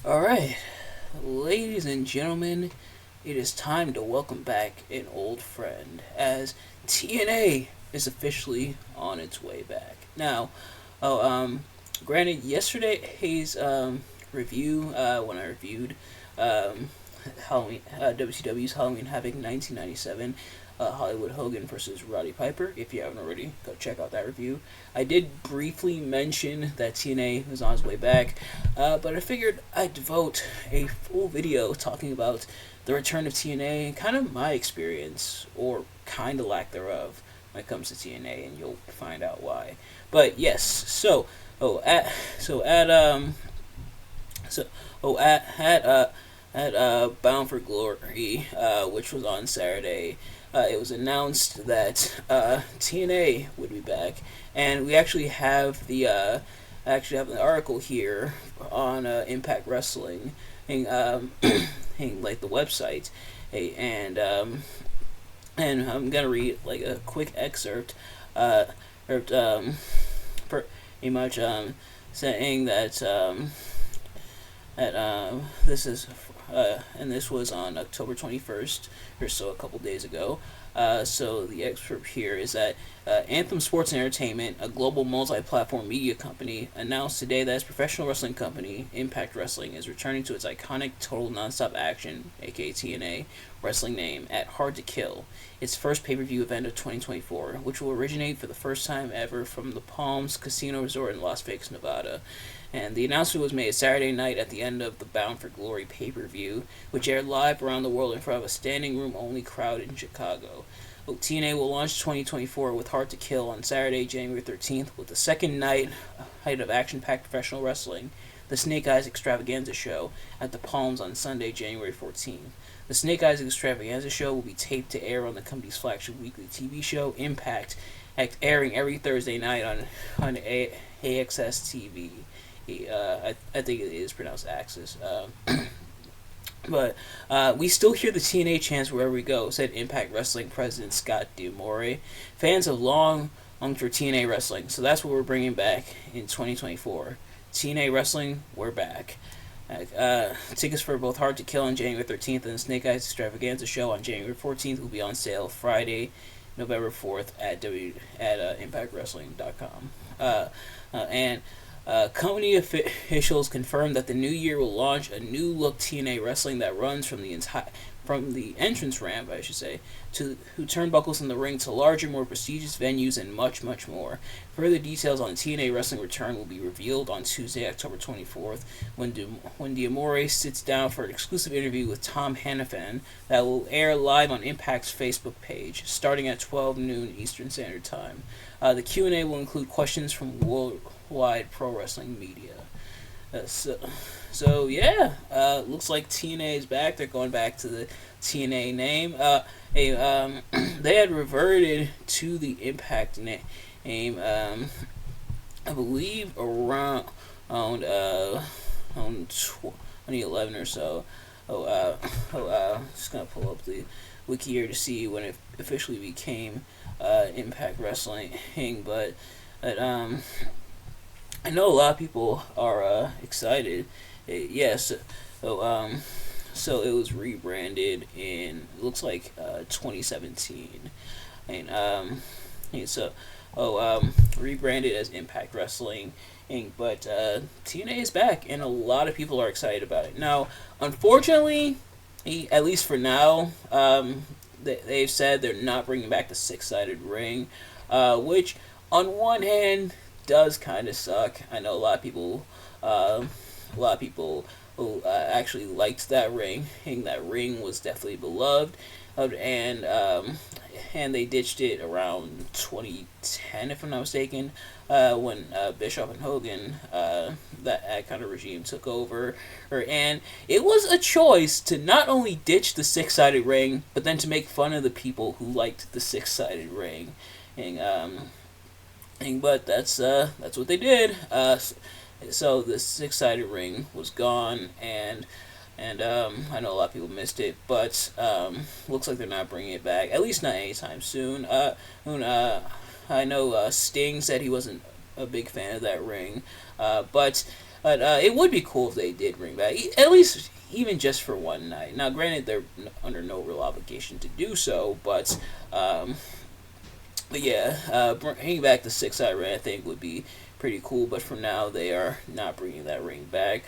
Alright, ladies and gentlemen, it is time to welcome back an old friend as TNA is officially on its way back. Now, oh, granted, yesterday's review, when I reviewed Halloween, WCW's Halloween Havoc 1997, Hollywood Hogan versus Roddy Piper. If you haven't already, go check out that review. I did briefly mention that TNA was on its way back, but I figured I'd devote a full video talking about the return of TNA and kind of my experience, or kind of lack thereof, when it comes to TNA, and you'll find out why. But yes, so at Bound for Glory, which was on Saturday, it was announced that TNA would be back, and we actually have an article here on Impact Wrestling, and, like the website, and I'm gonna read like a quick excerpt, or, pretty much saying that this is and this was on October 21st or so, a couple days ago. So the excerpt here is that Anthem Sports and Entertainment, a global multi-platform media company, announced today that its professional wrestling company, Impact Wrestling, is returning to its iconic Total Nonstop Action, aka TNA, wrestling name at Hard to Kill, its first pay-per-view event of 2024, which will originate for the first time ever from the Palms Casino Resort in Las Vegas, Nevada. And the announcement was made Saturday night at the end of the Bound for Glory pay-per-view, which aired live around the world in front of a standing room only crowd in Chicago. TNA will launch 2024 with Hard to Kill on Saturday, January 13th, with the second night of action-packed professional wrestling, the Snake Eyes Extravaganza Show, at the Palms on Sunday, January 14th. The Snake Eyes Extravaganza Show will be taped to air on the company's flagship weekly TV show, Impact, airing every Thursday night on AXS TV. I think it is pronounced Axis. But we still hear the TNA chants wherever we go, said Impact Wrestling President Scott D'Amore. Fans have long longed for TNA Wrestling, so that's what we're bringing back in 2024. TNA Wrestling, we're back. Tickets for both Hard to Kill on January 13th and the Snake Eyes Extravaganza Show on January 14th will be on sale Friday, November 4th at ImpactWrestling.com. Company officials confirmed that the new year will launch a new look TNA Wrestling that runs from the entrance ramp, to turnbuckles in the ring to larger, more prestigious venues and much, much more. Further details on TNA Wrestling return will be revealed on Tuesday, October 24th, when D'Amore sits down for an exclusive interview with Tom Hannafin that will air live on Impact's Facebook page, starting at 12 noon Eastern Standard Time. The Q&A will include questions from worldwide pro wrestling media. So yeah, looks like TNA is back. They're going back to the TNA name. They had reverted to the Impact name, I believe around 2011 or so. Just gonna pull up the wiki here to see when it officially became Impact Wrestling. But I know a lot of people are excited. Yes, so it was rebranded in, looks like 2017, and rebranded as Impact Wrestling Inc. But TNA is back, and a lot of people are excited about it. Now, unfortunately, at least for now, they've said they're not bringing back the six-sided ring, which on one hand does kind of suck. I know a lot of people who actually liked that ring, and that ring was definitely beloved, and they ditched it around 2010, if I'm not mistaken, when Bischoff and Hogan, that kind of regime took over, and it was a choice to not only ditch the six-sided ring, but then to make fun of the people who liked the six-sided ring, but that's what they did. So the six-sided ring was gone, and I know a lot of people missed it, but looks like they're not bringing it back, at least not anytime soon. I know Sting said he wasn't a big fan of that ring, but but it would be cool if they did bring back at least even just for one night. Now, granted, they're under no real obligation to do so, but yeah, bringing back the 6-eyed ring I think would be pretty cool. But for now, they are not bringing that ring back.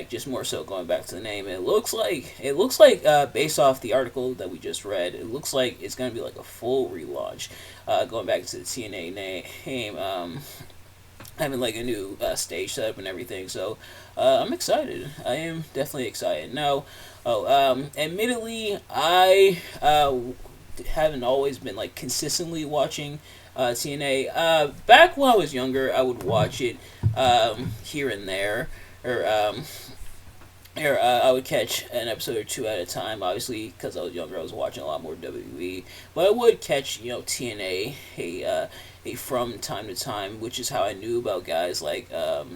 Just more so going back to the name. It looks like based off the article that we just read, it looks like it's gonna be like a full relaunch, going back to the TNA name. Having like a new stage setup and everything. So I'm excited. I am definitely excited. Now, admittedly, I haven't always been like consistently watching TNA. Back when I was younger, I would watch it here and there, or I would catch an episode or two at a time. Obviously, because I was younger, I was watching a lot more WWE. But I would catch, TNA from time to time, which is how I knew about guys like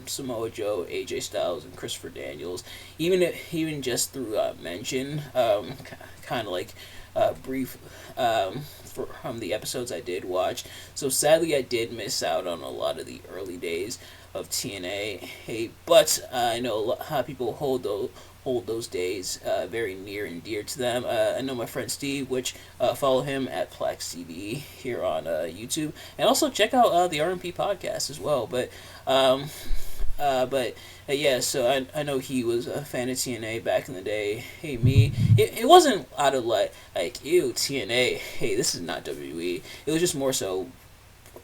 Samoa Joe, AJ Styles, and Christopher Daniels. Even just through mention, kind of like brief from the episodes I did watch. So sadly, I did miss out on a lot of the early days of TNA. But I know a lot of people hold those days very near and dear to them. I know my friend Steve, which follow him at Plex TV here on YouTube, and also check out the RMP podcast as well. But yeah, so I know he was a fan of TNA back in the day. It wasn't out of like ew TNA. Hey, this is not WWE. It was just more so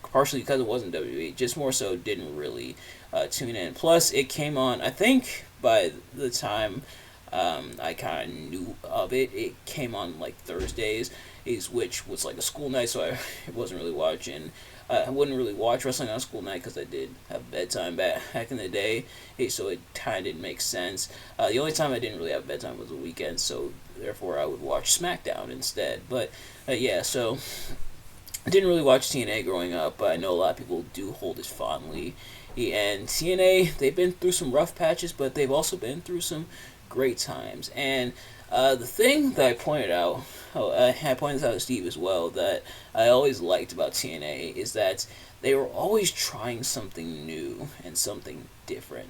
partially because it wasn't WWE. Just more so didn't really tune in. Plus, it came on. I think by the time I kind of knew of it, it came on like Thursdays, which was like a school night, so I wasn't really watching. I wouldn't really watch wrestling on a school night because I did have bedtime back in the day, so it kind of didn't make sense. The only time I didn't really have bedtime was the weekend, so therefore I would watch SmackDown instead. But yeah, so I didn't really watch TNA growing up, but I know a lot of people do hold it fondly. And TNA, they've been through some rough patches, but they've also been through some great times. And the thing that I pointed out, I pointed this out to Steve as well, that I always liked about TNA is that they were always trying something new and something different.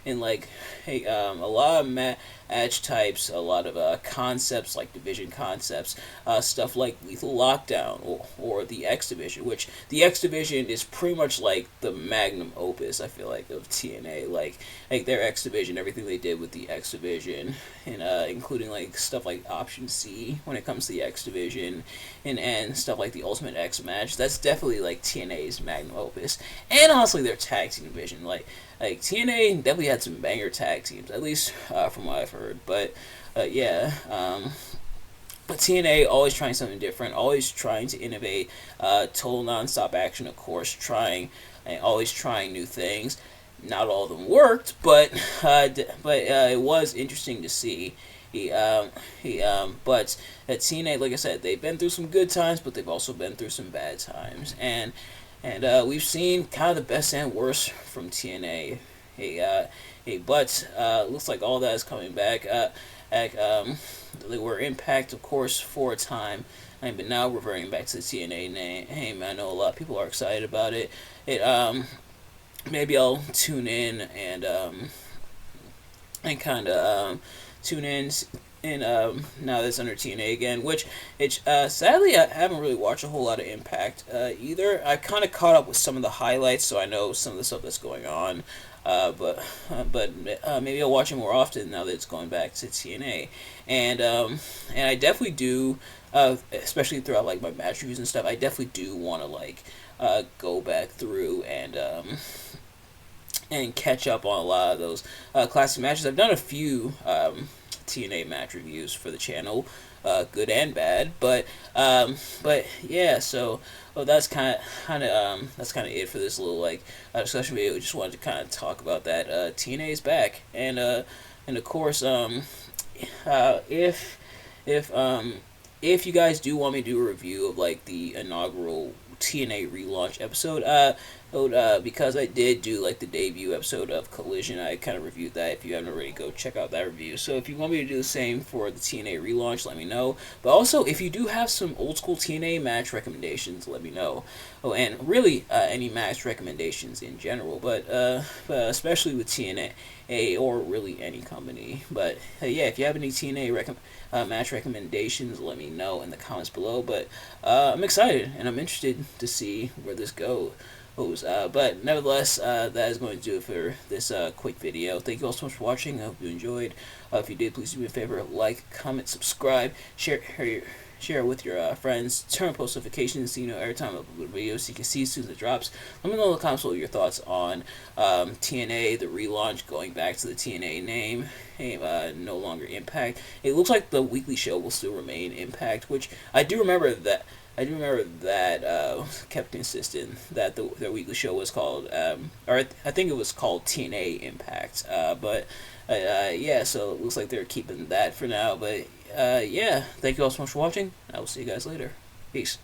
And a lot of match types, a lot of concepts like division concepts, stuff like Lethal Lockdown or the X Division, which the X Division is pretty much like the magnum opus, I feel like, of TNA. Like their X Division, everything they did with the X Division, and including like stuff like Option C when it comes to the X Division, and stuff like the Ultimate X match. That's definitely like TNA's magnum opus, and honestly their tag team division. Like TNA definitely had some banger tag teams, at least from what I've heard. But yeah, but TNA always trying something different, always trying to innovate. Total nonstop action, of course, always trying new things. Not all of them worked, but it was interesting to see. But at TNA, like I said, they've been through some good times, but they've also been through some bad times, and we've seen kind of the best and worst from TNA. But looks like all that is coming back. They were Impact, of course, for a time, but now reverting back to the TNA name. I know a lot of people are excited about it. Maybe I'll tune in and kind of tune in. And now that's under TNA again, which sadly I haven't really watched a whole lot of Impact either. I kind of caught up with some of the highlights, so I know some of the stuff that's going on. But maybe I'll watch it more often now that it's going back to TNA. And I definitely do, especially throughout like my match reviews and stuff. I definitely do want to go back through and catch up on a lot of those classic matches. I've done a few TNA match reviews for the channel, good and bad, but yeah. So that's kind of it for this little discussion video. We just wanted to kind of talk about that. TNA is back, and of course, if you guys do want me to do a review of like the inaugural TNA relaunch episode, Because I did do like the debut episode of Collision, I kind of reviewed that. If you haven't already, go check out that review. So if you want me to do the same for the TNA relaunch, let me know. But also, if you do have some old school TNA match recommendations, let me know. Oh, and really any match recommendations in general, but especially with TNA or really any company. But yeah, if you have any match recommendations, let me know in the comments below. But I'm excited and I'm interested to see where this goes. But nevertheless, that is going to do it for this quick video. Thank you all so much for watching. I hope you enjoyed. If you did, please do me a favor: like, comment, subscribe, share with your friends, turn on post notifications so you know every time I upload a video so you can see as soon as it drops. Let me know in the comments what your thoughts on TNA, the relaunch, going back to the TNA name, no longer Impact. It looks like the weekly show will still remain Impact, which I do remember that. Kept consistent that their weekly show was called, or I think it was called TNA Impact. Yeah, so it looks like they're keeping that for now. But yeah, thank you all so much for watching. I will see you guys later. Peace.